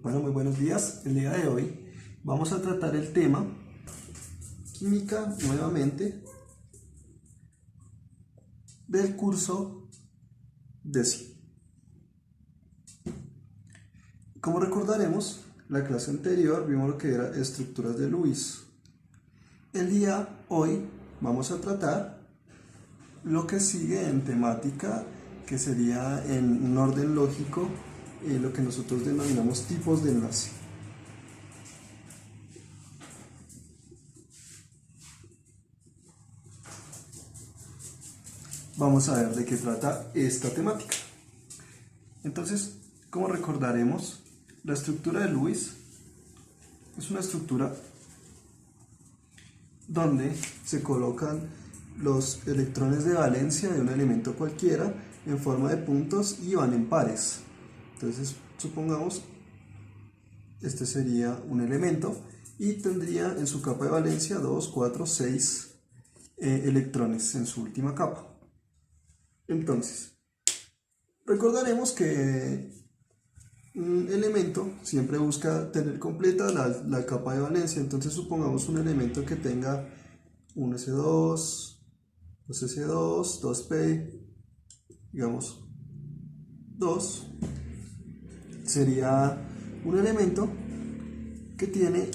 Bueno, muy buenos días. El día de hoy vamos a tratar el tema química nuevamente del curso décimo. Como recordaremos, la clase anterior vimos lo que era estructuras de Lewis. El día hoy vamos a tratar lo que sigue en temática, que sería en un orden lógico, lo que nosotros denominamos tipos de enlace. Vamos a ver de qué trata esta temática. Entonces, como recordaremos, la estructura de Lewis es una estructura donde se colocan los electrones de valencia de un elemento cualquiera en forma de puntos y van en pares. Entonces, supongamos, este sería un elemento y tendría en su capa de valencia 2, 4, 6 electrones en su última capa. Entonces, recordaremos que un elemento siempre busca tener completa la capa de valencia. Entonces supongamos un elemento que tenga un S2, 2S2, 2P, digamos 2, sería un elemento que tiene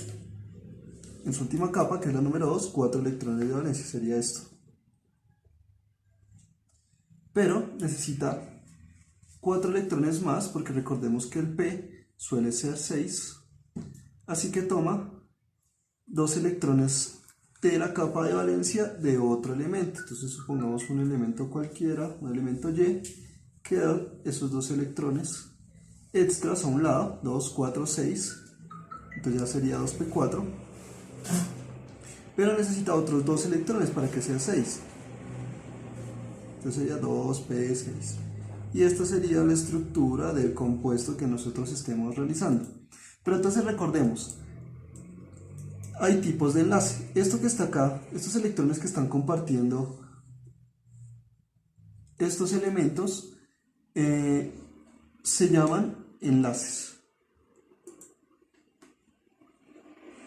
en su última capa, que es la número 2, 4 electrones de valencia, sería esto. Pero necesita 4 electrones más, porque recordemos que el P suele ser 6, así que toma 2 electrones de la capa de valencia de otro elemento. Entonces supongamos un elemento cualquiera, un elemento Y, que da esos 2 electrones extras a un lado, 2, 4, 6, entonces ya sería 2P4, pero necesita otros 2 electrones para que sea 6, entonces sería 2P6. Y esta sería la estructura del compuesto que nosotros estemos realizando. Pero entonces recordemos, hay tipos de enlace. Esto que está acá, estos electrones que están compartiendo estos elementos, se llaman enlaces.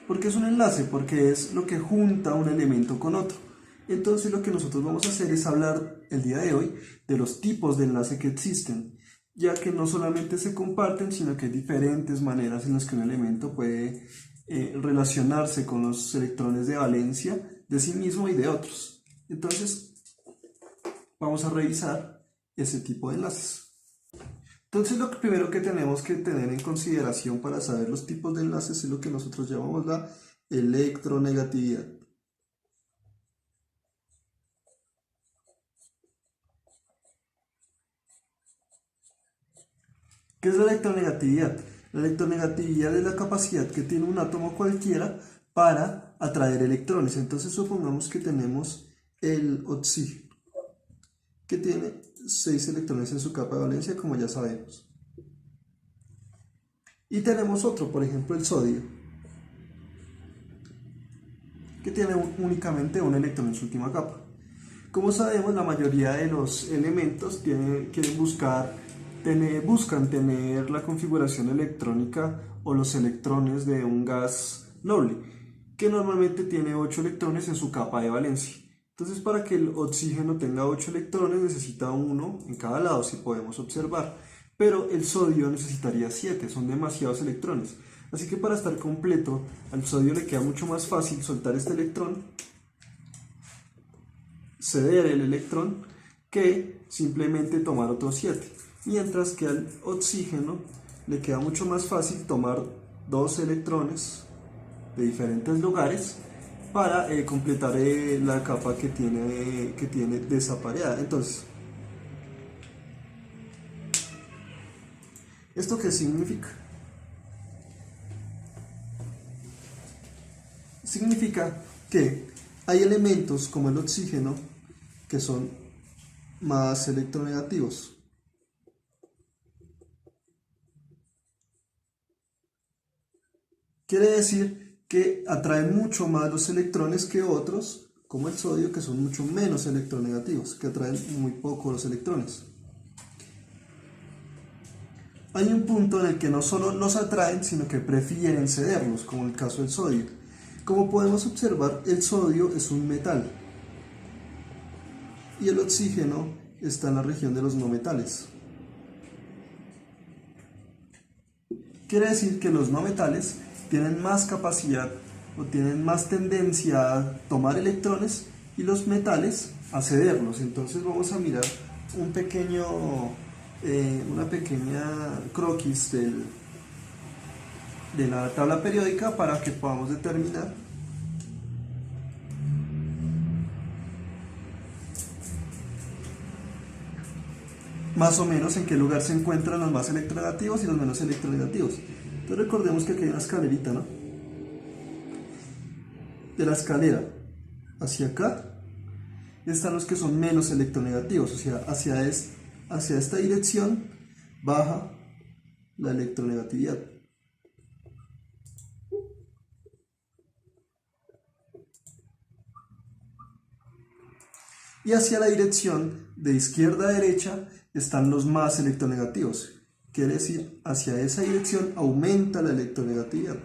¿Por qué es un enlace? Porque es lo que junta un elemento con otro. Entonces lo que nosotros vamos a hacer es hablar el día de hoy de los tipos de enlace que existen, ya que no solamente se comparten, sino que hay diferentes maneras en las que un elemento puede relacionarse con los electrones de valencia de sí mismo y de otros. Entonces vamos a revisar ese tipo de enlaces. Entonces lo primero que tenemos que tener en consideración para saber los tipos de enlaces es lo que nosotros llamamos la electronegatividad. ¿Qué es la electronegatividad? La electronegatividad es la capacidad que tiene un átomo cualquiera para atraer electrones. Entonces supongamos que tenemos el oxígeno, que tiene 6 electrones en su capa de valencia, como ya sabemos. Y tenemos otro, por ejemplo el sodio, que tiene únicamente un electrón en su última capa. Como sabemos, la mayoría de los elementos buscan tener la configuración electrónica o los electrones de un gas noble, que normalmente tiene 8 electrones en su capa de valencia. Entonces, para que el oxígeno tenga 8 electrones, necesita uno en cada lado, si podemos observar. Pero el sodio necesitaría 7, son demasiados electrones. Así que para estar completo, al sodio le queda mucho más fácil soltar este electrón, ceder el electrón, que simplemente tomar otros 7. Mientras que al oxígeno le queda mucho más fácil tomar 2 electrones de diferentes lugares para completar la capa que tiene desapareada. Entonces, ¿esto qué significa? Significa que hay elementos como el oxígeno que son más electronegativos. Quiere decir que atraen mucho más los electrones que otros, como el sodio, que son mucho menos electronegativos, que atraen muy poco los electrones. Hay un punto en el que no solo los atraen, sino que prefieren cederlos, como en el caso del sodio. Como podemos observar, el sodio es un metal y el oxígeno está en la región de los no metales. Quiere decir que los no metales tienen más capacidad o tienen más tendencia a tomar electrones y los metales a cederlos. Entonces vamos a mirar una pequeña croquis de la tabla periódica para que podamos determinar más o menos en qué lugar se encuentran los más electronegativos y los menos electronegativos. Entonces recordemos que aquí hay una escalerita, ¿no? De la escalera hacia acá están los que son menos electronegativos, o sea, hacia esta dirección baja la electronegatividad. Y hacia la dirección de izquierda a derecha están los más electronegativos. Quiere decir, hacia esa dirección aumenta la electronegatividad.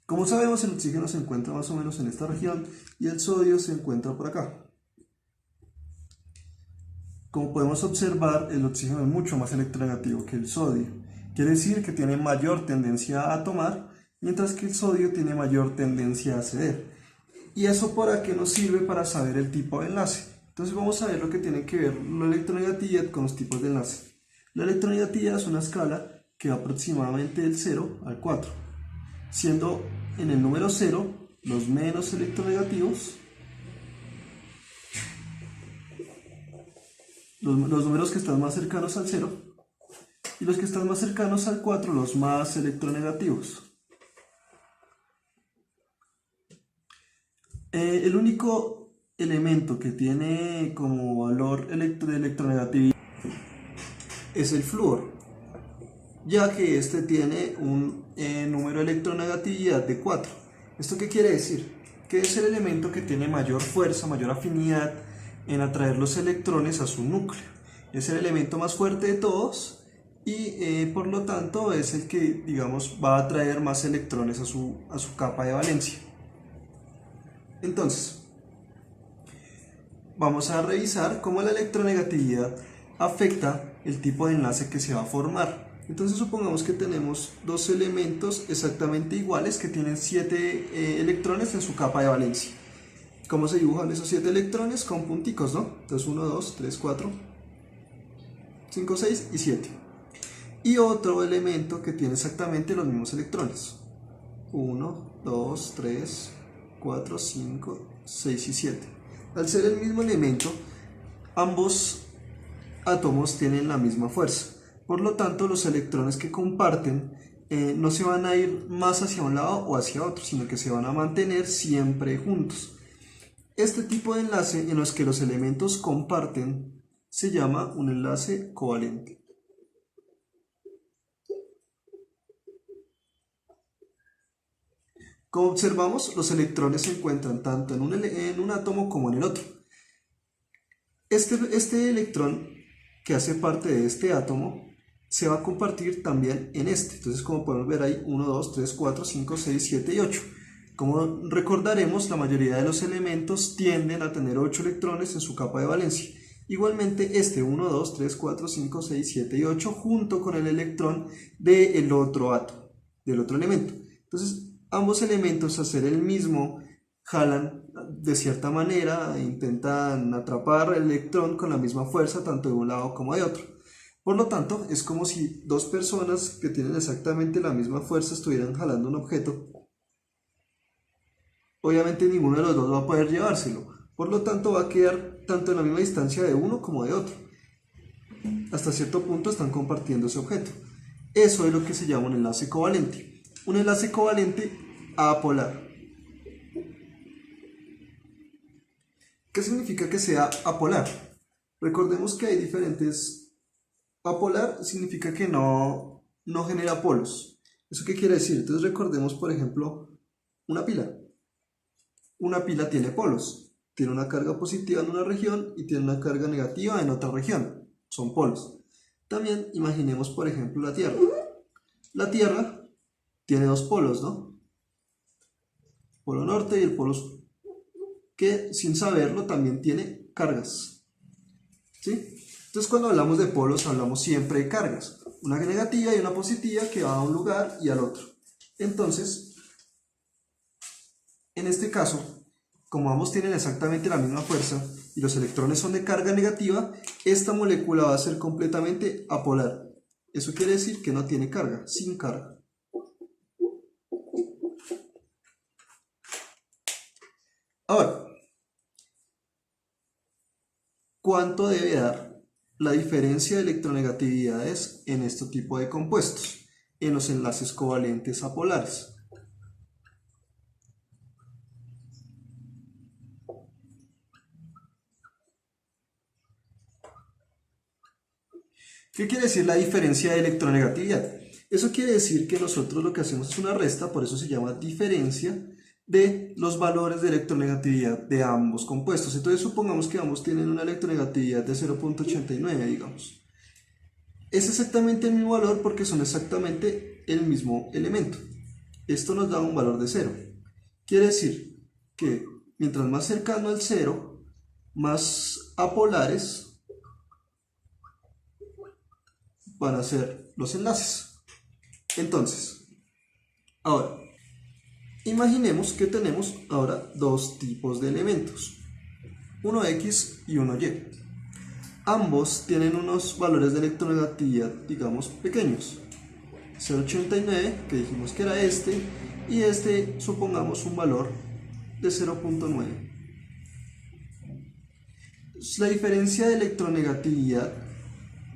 Como sabemos, el oxígeno se encuentra más o menos en esta región y el sodio se encuentra por acá. Como podemos observar, el oxígeno es mucho más electronegativo que el sodio. Quiere decir que tiene mayor tendencia a tomar, mientras que el sodio tiene mayor tendencia a ceder. ¿Y eso para qué nos sirve? Para saber el tipo de enlace. Entonces vamos a ver lo que tiene que ver la electronegatividad con los tipos de enlace. La electronegatividad es una escala que va aproximadamente del 0 al 4, siendo en el número 0 los menos electronegativos, los números que están más cercanos al 0, y los que están más cercanos al 4 los más electronegativos. El único elemento que tiene como valor de electronegatividad es el flúor, ya que este tiene un número de electronegatividad de 4. ¿Esto qué quiere decir? Que es el elemento que tiene mayor fuerza, mayor afinidad en atraer los electrones a su núcleo. Es el elemento más fuerte de todos y por lo tanto es el que, digamos, va a atraer más electrones a su capa de valencia. Entonces, vamos a revisar cómo la electronegatividad afecta el tipo de enlace que se va a formar. Entonces supongamos que tenemos dos elementos exactamente iguales que tienen 7 electrones en su capa de valencia. ¿Cómo se dibujan esos 7 electrones? Con punticos, ¿no? Entonces 1, 2, 3, 4, 5, 6 y 7. Y otro elemento que tiene exactamente los mismos electrones. 1, 2, 3, 4, 5, 6 y 7. Al ser el mismo elemento, ambos átomos tienen la misma fuerza. Por lo tanto, los electrones que comparten no se van a ir más hacia un lado o hacia otro, sino que se van a mantener siempre juntos. Este tipo de enlace en los que los elementos comparten se llama un enlace covalente. Como observamos, los electrones se encuentran tanto en un átomo como en el otro. Este electrón que hace parte de este átomo se va a compartir también en este. Entonces, como podemos ver ahí, 1, 2, 3, 4, 5, 6, 7 y 8. Como recordaremos, la mayoría de los elementos tienden a tener 8 electrones en su capa de valencia. Igualmente este 1, 2, 3, 4, 5, 6, 7 y 8 junto con el electrón del otro átomo, del otro elemento. Entonces, ambos elementos, al ser el mismo, jalan de cierta manera e intentan atrapar el electrón con la misma fuerza tanto de un lado como de otro. Por lo tanto, es como si dos personas que tienen exactamente la misma fuerza estuvieran jalando un objeto. Obviamente ninguno de los dos va a poder llevárselo. Por lo tanto, va a quedar tanto en la misma distancia de uno como de otro. Hasta cierto punto están compartiendo ese objeto. Eso es lo que se llama un enlace covalente. Un enlace covalente apolar. ¿Qué significa que sea apolar? Recordemos que hay diferentes. Apolar significa que no genera polos. ¿Eso qué quiere decir? Entonces recordemos, por ejemplo, una pila. una pila tiene polos. Tiene una carga positiva en una región y tiene una carga negativa en otra región. Son polos. También imaginemos, por ejemplo, la Tierra. La Tierra tiene dos polos, ¿no? Polo norte y el polo sur, que sin saberlo también tiene cargas, ¿sí? Entonces cuando hablamos de polos hablamos siempre de cargas, una negativa y una positiva que va a un lugar y al otro. Entonces, en este caso, como ambos tienen exactamente la misma fuerza y los electrones son de carga negativa, esta molécula va a ser completamente apolar. Eso quiere decir que no tiene carga, sin carga. Ahora, ¿cuánto debe dar la diferencia de electronegatividades en este tipo de compuestos, en los enlaces covalentes apolares? ¿Qué quiere decir la diferencia de electronegatividad? Eso quiere decir que nosotros lo que hacemos es una resta, por eso se llama diferencia, de los valores de electronegatividad de ambos compuestos. Entonces supongamos que ambos tienen una electronegatividad de 0.89, digamos. Es exactamente el mismo valor porque son exactamente el mismo elemento. Esto nos da un valor de 0. Quiere decir que mientras más cercano al 0, más apolares van a ser los enlaces. Entonces, ahora, imaginemos que tenemos ahora dos tipos de elementos, uno X y uno Y. Ambos tienen unos valores de electronegatividad, digamos, pequeños. 0.89, que dijimos que era este, y este, supongamos, un valor de 0.9. La diferencia de electronegatividad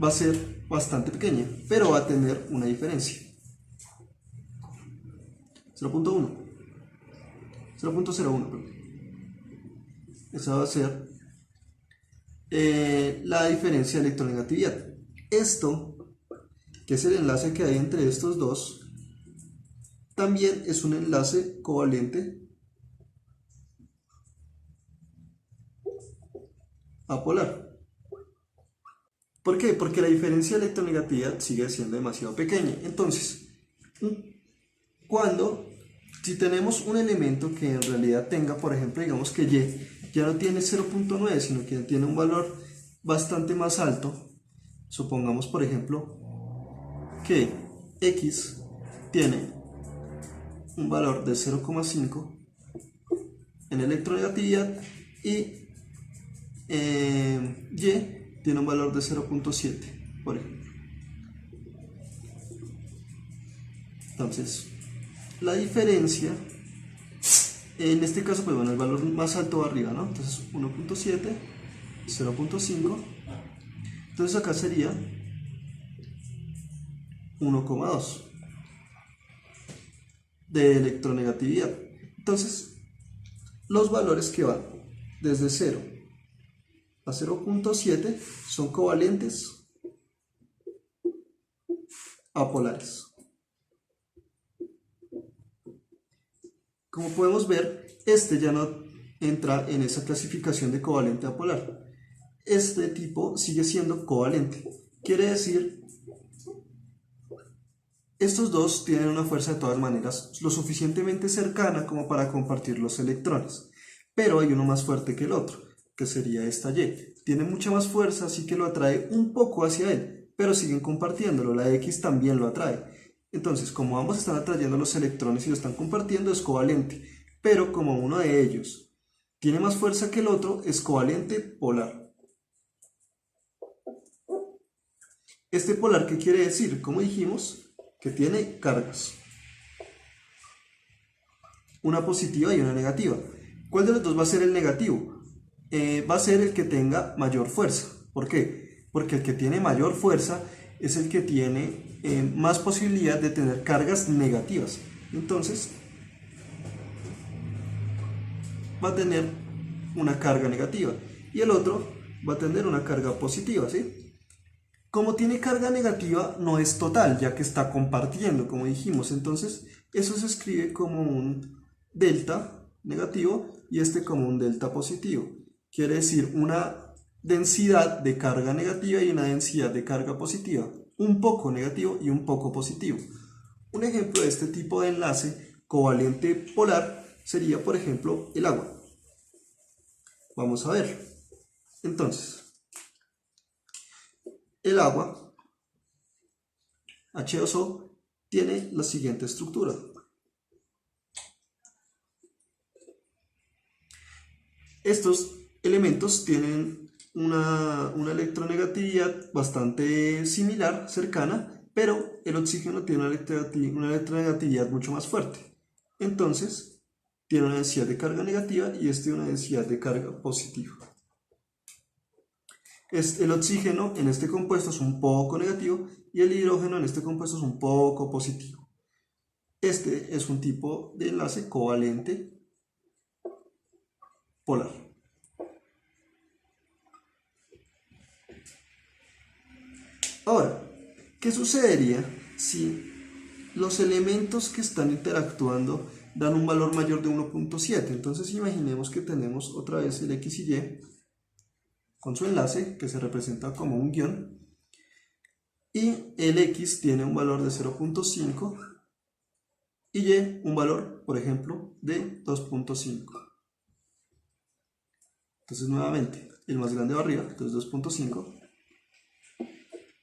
va a ser bastante pequeña, pero va a tener una diferencia. 0.1, 0.01, perdón. Esa va a ser la diferencia de electronegatividad. Esto, que es el enlace que hay entre estos dos, también es un enlace covalente apolar. ¿Por qué? Porque la diferencia de electronegatividad sigue siendo demasiado pequeña. Entonces, si tenemos un elemento que en realidad tenga, por ejemplo, digamos que Y ya no tiene 0.9, sino que tiene un valor bastante más alto, supongamos, por ejemplo, que X tiene un valor de 0,5 en electronegatividad y Y tiene un valor de 0.7, por ejemplo. Entonces, la diferencia, en este caso, pues bueno, el valor más alto va arriba, ¿no? Entonces, 1.7, 0.5, entonces acá sería 1,2 de electronegatividad. Entonces, los valores que van desde 0 a 0.7 son covalentes apolares. Como podemos ver, este ya no entra en esa clasificación de covalente apolar. Este tipo sigue siendo covalente. Quiere decir, estos dos tienen una fuerza de todas maneras lo suficientemente cercana como para compartir los electrones. Pero hay uno más fuerte que el otro, que sería esta Y. Tiene mucha más fuerza, así que lo atrae un poco hacia él, pero siguen compartiéndolo. La X también lo atrae. Entonces, como ambos están atrayendo los electrones y lo están compartiendo, es covalente. Pero como uno de ellos tiene más fuerza que el otro, es covalente polar. Este polar, ¿qué quiere decir? Como dijimos, que tiene cargas. Una positiva y una negativa. ¿Cuál de los dos va a ser el negativo? Va a ser el que tenga mayor fuerza. ¿Por qué? Porque el que tiene mayor fuerza es el que tiene más posibilidad de tener cargas negativas. Entonces, va a tener una carga negativa y el otro va a tener una carga positiva, ¿sí? Como tiene carga negativa, no es total, ya que está compartiendo, como dijimos. Entonces, eso se escribe como un delta negativo y este como un delta positivo. Quiere decir una densidad de carga negativa y una densidad de carga positiva, un poco negativo y un poco positivo. Un ejemplo de este tipo de enlace covalente polar sería, por ejemplo, el agua. Vamos a ver. Entonces, el agua, H2O, tiene la siguiente estructura. Estos elementos tienen una electronegatividad bastante similar, cercana, pero el oxígeno tiene una electronegatividad mucho más fuerte. Entonces, tiene una densidad de carga negativa y una densidad de carga positiva. El oxígeno en este compuesto es un poco negativo y el hidrógeno en este compuesto es un poco positivo. Este es un tipo de enlace covalente polar. Ahora, ¿qué sucedería si los elementos que están interactuando dan un valor mayor de 1.7? Entonces imaginemos que tenemos otra vez el X y Y con su enlace, que se representa como un guión, y el X tiene un valor de 0.5 y Y un valor, por ejemplo, de 2.5. Entonces nuevamente, el más grande va arriba, entonces 2.5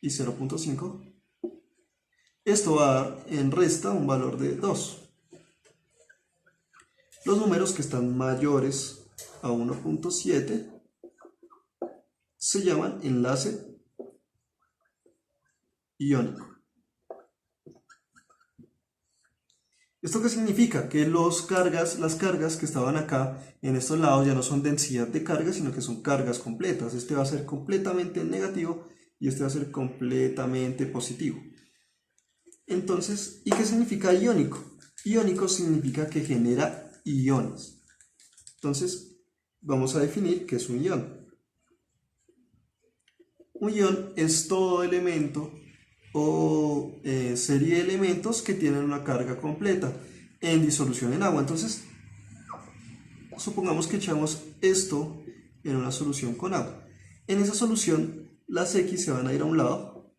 y 0.5. Esto va a dar en resta un valor de 2. Los números que están mayores a 1.7 se llaman enlace iónico. ¿Esto qué significa? Que las cargas que estaban acá en estos lados ya no son densidad de carga, sino que son cargas completas. Este va a ser completamente negativo y este va a ser completamente positivo. Entonces, ¿y qué significa iónico? Iónico significa que genera iones. Entonces, vamos a definir qué es un ion. Un ion es todo elemento o serie de elementos que tienen una carga completa en disolución en agua. Entonces, supongamos que echamos esto en una solución con agua. En esa solución, las X se van a ir a un lado,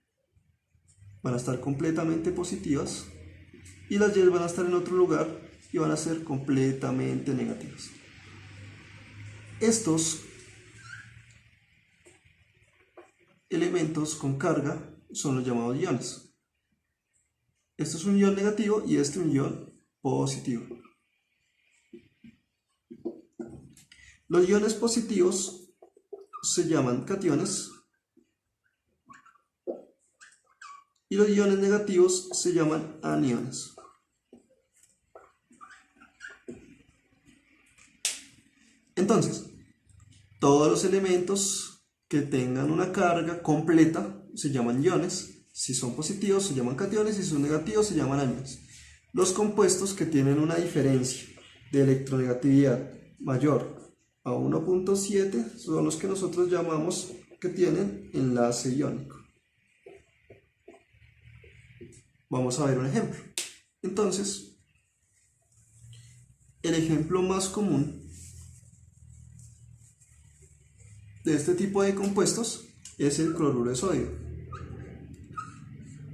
van a estar completamente positivas, y las Y van a estar en otro lugar y van a ser completamente negativas. Estos elementos con carga son los llamados iones. Este es un ion negativo y este un ion positivo. Los iones positivos se llaman cationes y los iones negativos se llaman aniones. Entonces, todos los elementos que tengan una carga completa se llaman iones. Si son positivos se llaman cationes y si son negativos se llaman aniones. Los compuestos que tienen una diferencia de electronegatividad mayor a 1.7 son los que nosotros llamamos que tienen enlace iónico. Vamos a ver un ejemplo. Entonces, el ejemplo más común de este tipo de compuestos es el cloruro de sodio,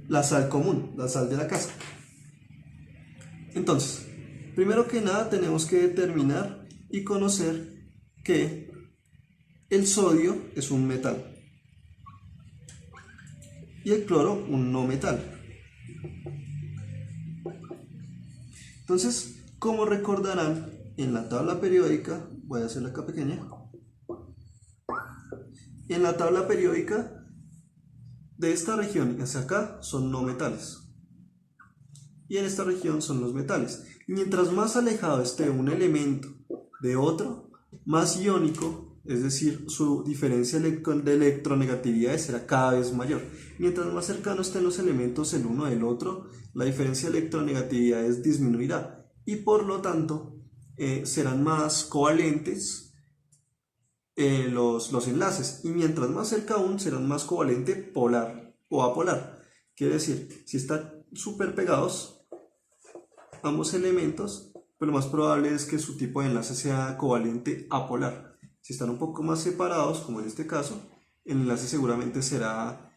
la sal común, la sal de la casa. Entonces, primero que nada tenemos que determinar y conocer que el sodio es un metal y el cloro un no metal. Entonces, como recordarán, en la tabla periódica, voy a hacerla acá pequeña, en la tabla periódica de esta región hacia acá son no metales y en esta región son los metales. Mientras más alejado esté un elemento de otro, más iónico, es decir, su diferencia de electronegatividad será cada vez mayor. Mientras más cercano estén los elementos el uno del otro, la diferencia de electronegatividad disminuirá y por lo tanto serán más covalentes los enlaces, y mientras más cerca aún serán más covalente polar o apolar. Quiere decir, si están súper pegados ambos elementos, pero lo más probable es que su tipo de enlace sea covalente apolar. Si están un poco más separados, como en este caso, el enlace seguramente será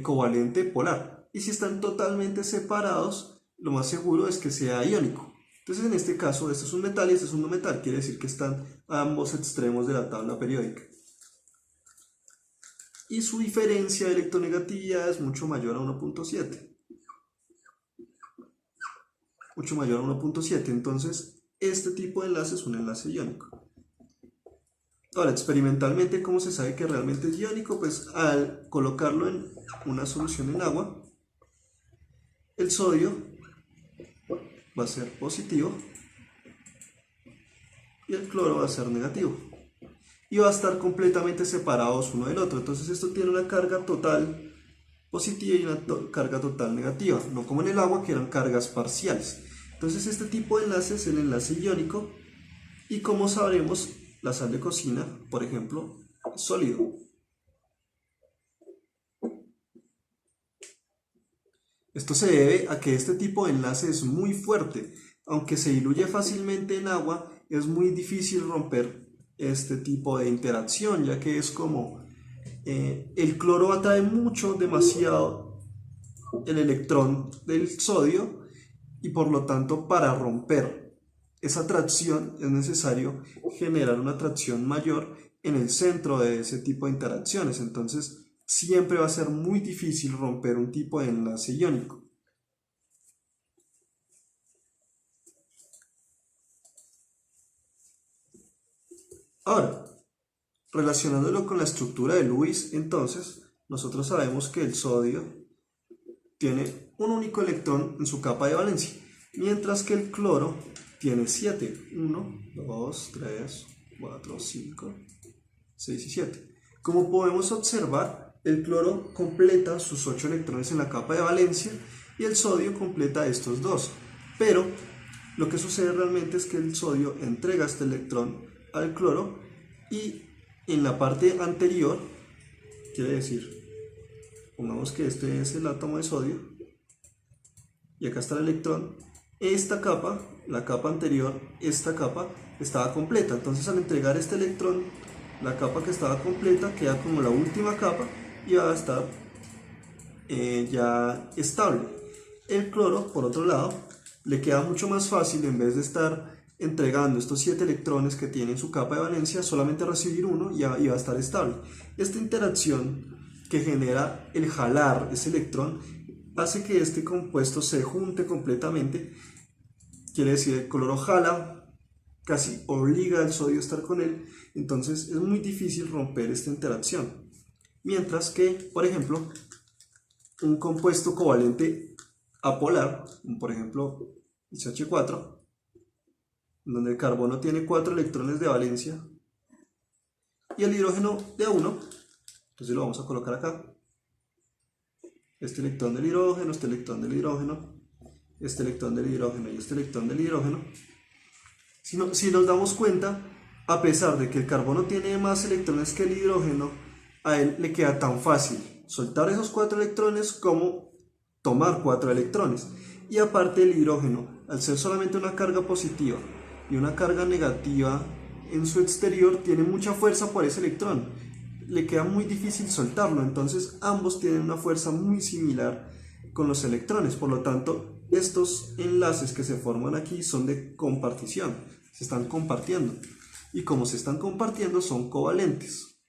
covalente polar. Y si están totalmente separados, lo más seguro es que sea iónico. Entonces en este caso, este es un metal y este es un no metal, quiere decir que están a ambos extremos de la tabla periódica. Y su diferencia de electronegatividad es mucho mayor a 1.7. Mucho mayor a 1.7, entonces este tipo de enlace es un enlace iónico. Ahora, experimentalmente, ¿cómo se sabe que realmente es iónico? Pues al colocarlo en una solución en agua, el sodio va a ser positivo y el cloro va a ser negativo. Y va a estar completamente separados uno del otro. Entonces esto tiene una carga total positiva y una carga total negativa, no como en el agua que eran cargas parciales. Entonces este tipo de enlace es el enlace iónico y como sabremos, la sal de cocina, por ejemplo, es sólido. Esto se debe a que este tipo de enlace es muy fuerte. Aunque se diluye fácilmente en agua, es muy difícil romper este tipo de interacción, ya que es como el cloro atrae mucho, demasiado el electrón del sodio y por lo tanto para romper esa atracción es necesario generar una atracción mayor en el centro de ese tipo de interacciones. Entonces siempre va a ser muy difícil romper un tipo de enlace iónico. Ahora, relacionándolo con la estructura de Lewis, entonces nosotros sabemos que el sodio tiene un único electrón en su capa de valencia, mientras que el cloro tiene 7. 1, 2, 3, 4, 5, 6 y 7. Como podemos observar, el cloro completa sus 8 electrones en la capa de valencia y el sodio completa estos 2. Pero lo que sucede realmente es que el sodio entrega este electrón al cloro y en la parte anterior, quiere decir, pongamos que este es el átomo de sodio y acá está el electrón, esta capa, la capa anterior, esta capa estaba completa. Entonces al entregar este electrón, la capa que estaba completa queda como la última capa y va a estar ya estable. El cloro, por otro lado, le queda mucho más fácil, en vez de estar entregando estos 7 electrones que tiene en su capa de valencia, solamente recibir uno y va a estar estable. Esta interacción que genera el jalar ese electrón hace que este compuesto se junte completamente. Quiere decir, el cloro jala, casi obliga al sodio a estar con él, entonces es muy difícil romper esta interacción. Mientras que, por ejemplo, un compuesto covalente apolar, por ejemplo CH4, donde el carbono tiene 4 electrones de valencia y el hidrógeno de 1, entonces lo vamos a colocar acá. Este electrón del hidrógeno, este electrón del hidrógeno, este electrón del hidrógeno y este electrón del hidrógeno. Si nos damos cuenta, a pesar de que el carbono tiene más electrones que el hidrógeno, a él le queda tan fácil soltar esos 4 electrones como tomar 4 electrones. Y aparte el hidrógeno, al ser solamente una carga positiva y una carga negativa en su exterior, tiene mucha fuerza por ese electrón. Le queda muy difícil soltarlo, entonces ambos tienen una fuerza muy similar con los electrones. Por lo tanto, estos enlaces que se forman aquí son de compartición, se están compartiendo. Y como se están compartiendo, son covalentes.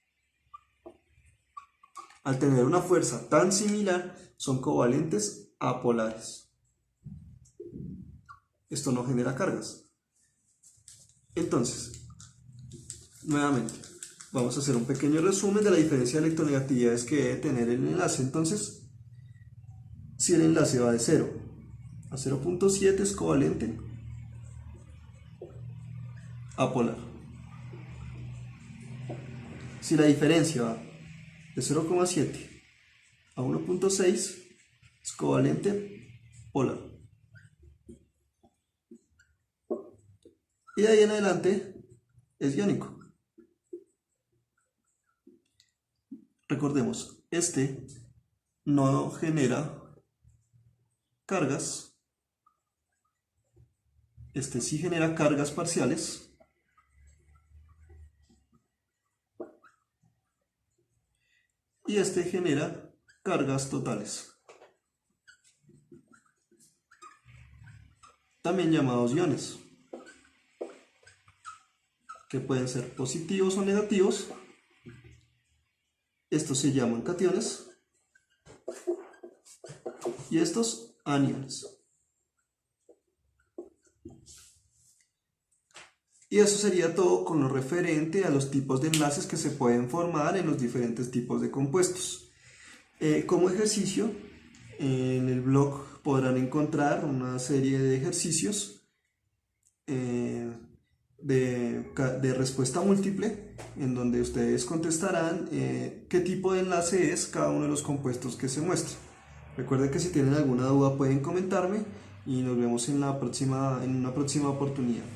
Al tener una fuerza tan similar, son covalentes apolares. Esto no genera cargas. Entonces, nuevamente, vamos a hacer un pequeño resumen de la diferencia de electronegatividades que debe tener el enlace. Entonces, si el enlace va de 0 a 0.7 es covalente apolar. Si la diferencia va de 0,7 a 1.6 es covalente polar. Y de ahí en adelante es iónico. Recordemos, este no genera cargas, Este sí genera cargas parciales. Y este genera cargas totales, también llamados iones, que pueden ser positivos o negativos. Estos se llaman cationes y estos aniones. Y eso sería todo con lo referente a los tipos de enlaces que se pueden formar en los diferentes tipos de compuestos. Como ejercicio, en el blog podrán encontrar una serie de ejercicios de respuesta múltiple, en donde ustedes contestarán qué tipo de enlace es cada uno de los compuestos que se muestran. Recuerden que si tienen alguna duda pueden comentarme y nos vemos en una próxima oportunidad.